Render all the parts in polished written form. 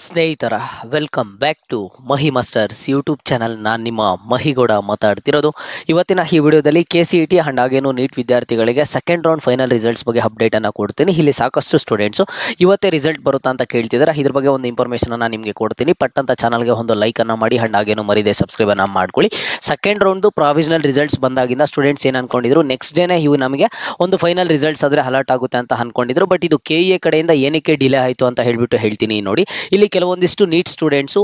ಸ್ನೇಹಿತರ welcome back to Mahi masters YouTube channel. ನಾನು ನಿಮ್ಮ ಮಹಿಗೌಡ ಮಾತಾಡ್ತಿರೋದು. ಇವತ್ತಿನ ಈ ವಿಡಿಯೋದಲ್ಲಿ KCET ಅಂಡ್ ಹಾಗೇನು ನೀಟ್ ವಿದ್ಯಾರ್ಥಿಗಳಿಗೆ ಸೆಕೆಂಡ್ ರೌಂಡ್ ಫೈನಲ್ ರಿಸಲ್ಟ್ಸ್ ಬಗ್ಗೆ ಅಪ್ಡೇಟನ್ನು ಕೊಡ್ತೀನಿ. ಇಲ್ಲಿ ಸಾಕಷ್ಟು ಸ್ಟೂಡೆಂಟ್ಸು ಇವತ್ತೇ ರಿಸಲ್ಟ್ ಬರುತ್ತಾ ಅಂತ ಕೇಳ್ತಿದ್ದಾರೆ. ಇದ್ರ ಬಗ್ಗೆ ಒಂದು ಇನ್ಫಾರ್ಮೇಷನನ್ನು ನಿಮಗೆ ಕೊಡ್ತೀನಿ. ಪಟ್ಟಂತ ಚಾನಲ್ಗೆ ಒಂದು ಲೈಕನ್ನು ಮಾಡಿ ಅಂಡ್ ಹಾಗೇನು ಮರಿದೆ ಸಬ್ಸ್ಕ್ರೈಬನ್ನು ಮಾಡ್ಕೊಳ್ಳಿ. ಸೆಕೆಂಡ್ ರೌಂಡ್ದು ಪ್ರಾವಿಷನಲ್ ರಿಸಲ್ಟ್ಸ್ ಬಂದಾಗಿಂದ ಸ್ಟೂಡೆಂಟ್ಸ್ ಏನು ಅನ್ಕೊಂಡಿದ್ರು, ನೆಕ್ಸ್ಟ್ ಡೇನೇ ಇವು ನಮಗೆ ಒಂದು ಫೈನಲ್ ರಿಸಲ್ಟ್ಸ್ ಆದರೆ ಅಲರ್ಟ್ ಆಗುತ್ತೆ ಅಂತ ಅನ್ಕೊಂಡಿದ್ರು. ಬಟ್ ಇದು KEA ಕಡೆಯಿಂದ ಏನಕ್ಕೆ ಡಿಲೇ ಆಯಿತು ಅಂತ ಹೇಳ್ತೀನಿ. ನೋಡಿ, ಇಲ್ಲಿ ಕೆಲವೊಂದಿಷ್ಟು ನೀಟ್ ಸ್ಟೂಡೆಂಟ್ಸು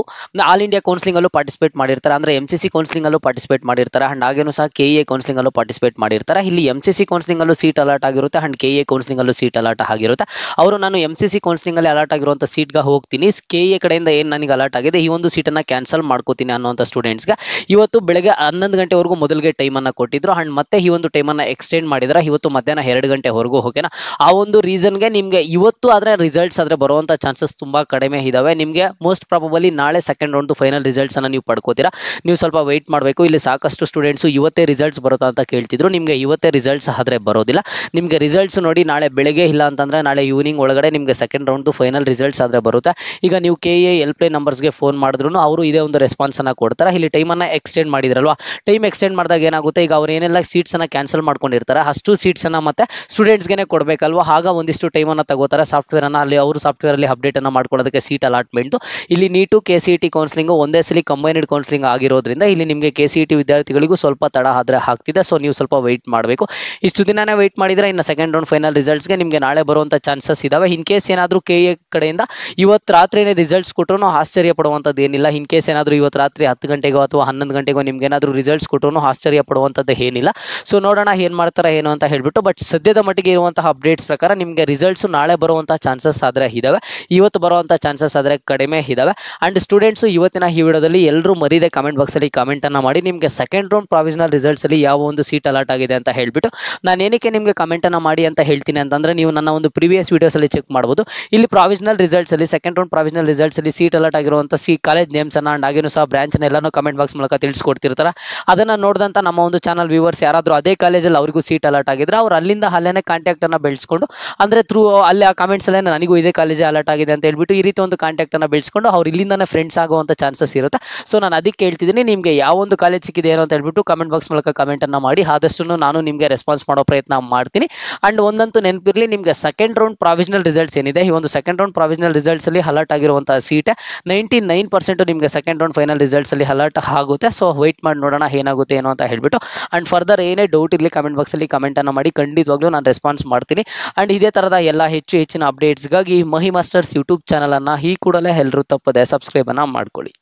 ಆಲ್ ಇಂಡಿಯಾ ಕೌನ್ಸಿಲಿಂಗಲ್ಲೂ ಪಾರ್ಟಿಸಿಪೇಟ್ ಮಾಡಿರ್ತಾರೆ, ಅಂದರೆ MCC ಕೌನ್ಸಿಲಿಂಗಲ್ಲೂ ಪಾರ್ಟಿಸಿಪೇಟ್ ಮಾಡಿರ್ತಾರೆ ಅಂಡ್ ಹಾಗೇನು ಸಹ KEA ಕೌನ್ಸಿಲಿಂಗಲ್ಲೂ ಪಾರ್ಟಿಸಿಪೇಟ್ ಮಾಡಿರ್ತಾರೆ. ಇಲ್ಲಿ MCC ಕೌನ್ಸಿಲಿಂಗಲ್ಲೂ ಸೀಟ್ ಅಲರ್ಟ್ ಆಗಿರುತ್ತೆ ಅಂಡ್ KEA ಕೌನ್ಸಿಲಿಂಗಲ್ಲೂ ಸೀಟ್ ಅಲರ್ಟ್ ಆಗಿರುತ್ತೆ. ಅವರು ನಾನು MCC ಕೌನ್ಸಿಲಿಂಗಲ್ಲಿ ಅಲರ್ಟ್ ಆಗಿರುವಂಥ ಸೀಟ್ಗೆ ಹೋಗ್ತೀನಿ, KEA ಕಡೆಯಿಂದ ಏನು ನನಗೆ ಅಲರ್ಟ್ ಆಗಿದೆ ಈ ಒಂದು ಸೀಟನ್ನು ಕ್ಯಾನ್ಸಲ್ ಮಾಡ್ಕೋತೀನಿ ಅನ್ನೋಂಥ ಸ್ಟೂಡೆಂಟ್ಸ್ಗೆ ಇವತ್ತು ಬೆಳಗ್ಗೆ 11 ಗಂಟೆವರೆಗೂ ಮೊದಲಿಗೆ ಟೈಮನ್ನು ಕೊಟ್ಟಿದ್ರು ಅಂಡ್ ಮತ್ತೆ ಈ ಒಂದು ಟೈಮನ್ನು ಎಕ್ಸ್ಟೆಂಡ್ ಮಾಡಿದ್ದಾರೆ ಇವತ್ತು ಮಧ್ಯಾಹ್ನ 2 ಗಂಟೆವರೆಗೂ. ಓಕೆನಾ, ಆ ಒಂದು ರೀಸನ್ಗೆ ನಿಮಗೆ ಇವತ್ತು ಆದರೆ ರಿಸಲ್ಟ್ಸ್ ಆದರೆ ಬರುವಂಥ ಚಾನ್ಸಸ್ ತುಂಬ ಕಡಿಮೆ ಇದ್ದಾವೆ. ನಿಮಗೆ ಮೋಸ್ಟ್ ಪ್ರಾಬಬಲಿ ನಾಳೆ ಸೆಕೆಂಡ್ ರೌಂಡ್ ಫೈನಲ್ ರಿಸಲ್ಟ್ಸನ್ನು ನೀವು ಪಡ್ಕೋತೀರಾ. ನೀವು ಸ್ವಲ್ಪ ವೆಯ್ಟ್ ಮಾಡಬೇಕು. ಇಲ್ಲಿ ಸಾಕಷ್ಟು ಸ್ಟೂಡೆಂಟ್ಸು ಇವತ್ತೇ ರಿಸಲ್ಟ್ಸ್ ಬರುತ್ತಾ ಅಂತ ಕೇಳ್ತಿದ್ರು. ನಿಮಗೆ ಇವತ್ತೇ ರಿಸಲ್ಟ್ಸ್ ಆದರೆ ಬರೋದಿಲ್ಲ. ನಿಮಗೆ ರಿಸಲ್ಟ್ಸ್ ನೋಡಿ ನಾಳೆ ಬೆಳಗ್ಗೆ ಇಲ್ಲ ಅಂತಂದರೆ ನಾಳೆ ಈವ್ನಿಂಗ್ ಒಳಗಡೆ ನಿಮಗೆ ಸೆಕೆಂಡ್ ರೌಂಡ್ದು ಫೈನಲ್ ರಿಸಲ್ಟ್ಸ್ ಆದರೆ ಬರುತ್ತೆ. ಈಗ ನೀವು KEA ಹೆಲ್ಪ್ಲೈನ್ ನಂಬರ್ಸ್ಗೆ ಫೋನ್ ಮಾಡಿದ್ರು ಅವರು ಇದೇ ಒಂದು ರೆಸ್ಪಾನ್ಸನ್ನು ಕೊಡ್ತಾರೆ. ಇಲ್ಲಿ ಟೈಮನ್ನು ಎಕ್ಸ್ಟೆಂಡ್ ಮಾಡಿದ್ರಲ್ವಾ, ಟೈಮ್ ಎಕ್ಸ್ಟೆಂಡ್ ಮಾಡಿದಾಗ ಏನಾಗುತ್ತೆ, ಈಗ ಅವ್ರು ಏನೆಲ್ಲ ಸೀಟ್ಸನ್ನು ಕ್ಯಾನ್ಸಲ್ ಮಾಡ್ಕೊಂಡಿರ್ತಾರೆ ಅಷ್ಟು ಸೀಟ್ಸನ್ನು ಮತ್ತೆ ಸ್ಟೂಡೆಂಟ್ಸ್ಗೆ ಕೊಡಬೇಕಲ್ವ, ಆಗ ಒಂದಿಷ್ಟು ಟೈಮನ್ನು ತಗೋತಾರೆ ಸಾಫ್ಟ್ವೇರನ್ನು. ಅಲ್ಲಿ ಅವರು ಸಾಫ್ಟ್ವೇರಲ್ಲಿ ಅಪ್ಡೇಟನ್ನು ಮಾಡ್ಕೊಳ್ಳೋದಕ್ಕೆ ಸೀಟ್ ಅಲಾಟ್ಮೆಂಟು. ಇಲ್ಲಿ ನೀಟು KCET ಕೌನ್ಸಿಲಿಂಗು ಒಂದೇ ಸಲ ಕಂಬೈನ್ಡ್ ಕೌನ್ಸಿಲಿಂಗ್ ಆಗಿರೋದ್ರಿಂದ ಇಲ್ಲಿ ನಿಮಗೆ KCET ವಿದ್ಯಾರ್ಥಿಗಳಿಗೂ ಸ್ವಲ್ಪ ತಡ ಆದರೆ ಆಗ್ತಿದೆ. ಸೊ ನೀವು ಸ್ವಲ್ಪ ವೆಯ್ಟ್ ಮಾಡಬೇಕು. ಇಷ್ಟು ದಿನನೇ ವೆಯ್ಟ್ ಮಾಡಿದರೆ ಇನ್ನು ಸೆಕೆಂಡ್ ರೌಂಡ್ ಫೈನಲ್ ರಿಸಲ್ಟ್ಸ್ಗೆ ನಿಮಗೆ ನಾಳೆ ಬರುವಂಥ ಚಾನ್ಸಸ್ ಇದ್ದಾವೆ. ಇನ್ ಕೇಸ್ ಏನಾದರೂ KEA ಕಡೆಯಿಂದ ಇವತ್ತು ರಾತ್ರಿನೇ ರಿಸಲ್ಟ್ಸ್ ಕೊಟ್ಟರು ಆಶ್ಚರ್ಯ ಪಡುವಂಥದ್ದು ಏನಿಲ್ಲ. ಇನ್ ಕೇಸ್ ಏನಾದರೂ ಇವತ್ತು ರಾತ್ರಿ 10 ಗಂಟೆಗೋ ಅಥವಾ 11 ಗಂಟೆಗೋ ನಿಮ್ಗೆ ಏನಾದರೂ ರಿಸಲ್ಟ್ಸ್ ಕೊಟ್ಟರು ಆಶ್ಚರ್ಯ ಪಡುವಂಥದ್ದು ಏನಿಲ್ಲ. ಸೊ ನೋಡೋಣ ಏನು ಮಾಡ್ತಾರೆ ಏನು ಅಂತ ಹೇಳ್ಬಿಟ್ಟು. ಬಟ್ ಸದ್ಯದ ಮಟ್ಟಿಗೆ ಇರುವಂತಹ ಅಪ್ಡೇಟ್ಸ್ ಪ್ರಕಾರ ನಿಮಗೆ ರಿಸಲ್ಟ್ಸು ನಾಳೆ ಬರುವಂಥ ಚಾನ್ಸಸ್ ಆದರೆ ಇದ್ದಾವೆ, ಇವತ್ತು ಬರುವಂಥ ಚಾನ್ಸಸ್ ಆದರೆ ಕಡಿಮೆ ಇದ್ದಾವೆ. ಆ್ಯಂಡ್ ಸ್ಟೂಡೆಂಟ್ಸು ಇವತ್ತಿನ ಈ ವಿಡಿಯೋದಲ್ಲಿ ಎಲ್ಲರೂ ಮರಿದೆ ಕಮೆಂಟ್ ಬಾಕ್ಸಲ್ಲಿ ಕಮೆಂಟನ್ನು ಮಾಡಿ ನಿಮಗೆ ಸೆಕೆಂಡ್ ರೌಂಡ್ ಪ್ರಾವಿಷನಲ್ ರಿಸಲ್ಟ್ಸಲ್ಲಿ ಯಾವ ಒಂದು ಸೀಟ್ ಅಲರ್ಟ್ ಆಗಿದೆ ಅಂತ ಹೇಳ್ಬಿಟ್ಟು. ನಾನು ಏನಕ್ಕೆ ನಿಮಗೆ ಕಮೆಂಟನ್ನು ಮಾಡಿ ಅಂತ ಹೇಳ್ತೀನಿ ಅಂತಂದರೆ, ನೀವು ನನ್ನ ಒಂದು ಪ್ರೀವಿಯಸ್ ವೀಡಿಯೋಸಲ್ಲಿ ಚೆಕ್ ಮಾಡ್ಬೋದು. ಇಲ್ಲಿ ಪ್ರಾವಿಷನಲ್ ರಿಸಲ್ಟ್ಸಲ್ಲಿ ಸೆಕೆಂಡ್ ರೌಂಡ್ ಪ್ರಾವಿಷನಲ್ ರಿಸಲ್ಟ್ಸಲ್ಲಿ ಸೀಟ್ ಅಲರ್ಟ್ ಆಗಿರುವಂಥ ಕಾಲೇಜ್ ನೇಮ್ಸನ್ನು ಆ್ಯಂಡ್ ಹಾಗೇನು ಸಹ ಬ್ರಾಂಚನ್ನು ಎಲ್ಲನೂ ಕಮೆಂಟ್ ಬಾಕ್ಸ್ ಮೂಲಕ ತಿಳಿಸ್ಕೊಡ್ತಿರ್ತಾರೆ. ಅದನ್ನು ನೋಡಿದಂಥ ನಮ್ಮ ಒಂದು ಚಾನಲ್ ವ್ಯೂವರ್ಸ್ ಯಾರಾದರೂ ಅದೇ ಕಾಲೇಜಲ್ಲಿ ಅವರಿಗೂ ಸೀಟ್ ಅಲರ್ಟ್ ಆಗಿದ್ರೆ ಅವ್ರು ಅಲ್ಲಿಂದ ಅಲ್ಲೇ ಕಾಂಟ್ಯಾಕ್ಟನ್ನು ಬೆಳೆಸ್ಕೊಂಡು, ಅಂದರೆ ಥ್ರೂ ಅಲ್ಲಿ ಆ ಕಮೆಂಟ್ಸಲ್ಲೇ ನನಗೂ ಇದೇ ಕಾಲೇಜೇ ಅಲರ್ಟ್ ಆಗಿದೆ ಅಂತ ಹೇಳ್ಬಿಟ್ಟು ಈ ರೀತಿ ಒಂದು ಕಾಂಟ್ಯಾಕ್ಟನ್ನು ಬೆಳೆಸ್ಕೊಂಡು ಅವ್ರು ಇಲ್ಲಿಂದನೇ ಫ್ರೆಂಡ್ಸ್ ಆಗುವಂಥ ಚಾನ್ಸಸ್ ಇರುತ್ತೆ. ಸೊ ನಾನು ಅದಕ್ಕೆ ಹೇಳ್ತಿದ್ದೀನಿ, ನಿಮಗೆ ಯಾವ ಒಂದು ಕಾಲೇಜ್ ಸಿಕ್ಕಿದೆ ಏನೋ ಅಂತ ಹೇಳ್ಬಿಟ್ಟು ಕಮೆಂಟ್ ಬಾಕ್ಸ್ ಮೂಲಕ ಕಮೆಂಟನ್ನು ಮಾಡಿ. ಆದಷ್ಟು ನಾನು ನಿಮಗೆ ರೆಸ್ಪಾನ್ಸ್ ಮಾಡೋ ಪ್ರಯತ್ನ ಮಾಡ್ತೀನಿ. ಆ್ಯಂಡ್ ಒಂದಂತೂ ನೆನಪಿರಲಿ, ನಿಮಗೆ ಸೆಕೆಂಡ್ ರೌಂಡ್ ಪ್ರಾವಿಷನಲ್ ರಿಸಲ್ಟ್ಸ್ ಏನಿದೆ ಈ ಒಂದು ಸೆಕೆಂಡ್ ರೌಂಡ್ ಪ್ರಾವಿಷನಲ್ ರಿಸಲ್ಟ್ಸಲ್ಲಿ ಅಲರ್ಟ್ ಆಗಿರುವಂಥ ಸೀಟೇ 99% ನಿಮಗೆ ಸೆಕೆಂಡ್ ರೌಂಡ್ ಫೈನಲ್ ರಿಸಲ್ಟ್ಸಲ್ಲಿ ಅಲರ್ಟ್ ಆಗುತ್ತೆ. ಸೊ ವೆಯ್ಟ್ ಮಾಡಿ ನೋಡೋಣ ಏನಾಗುತ್ತೆ ಏನೋ ಅಂತ ಹೇಳ್ಬಿಟ್ಟು. ಆ್ಯಂಡ್ ಫರ್ದರ್ ಏನೇ ಡೌಟ್ ಇರಲಿ ಕಮೆಂಟ್ ಬಾಕ್ಸಲ್ಲಿ ಕಮೆಂಟನ್ನು ಮಾಡಿ, ಖಂಡಿತವಾಗ್ಲೂ ನಾನು ರೆಸ್ಪಾನ್ಸ್ ಮಾಡ್ತೀನಿ. ಆ್ಯಂಡ್ ಇದೇ ಥರದ ಎಲ್ಲ ಹೆಚ್ಚಿನ ಅಪ್ಡೇಟ್ಸ್ಗಾಗಿ ಮಹಿ ಮಾಸ್ಟರ್ಸ್ ಯೂಟ್ಯೂಬ್ ಚಾನಲನ್ನು ಈ ಕೂಡಲೇ ಎಲ್ಲರೂ ತಪ್ಪದೆ ಸಬ್ಸ್ಕ್ರೈಬನ್ನು ಮಾಡ್ಕೊಳ್ಳಿ.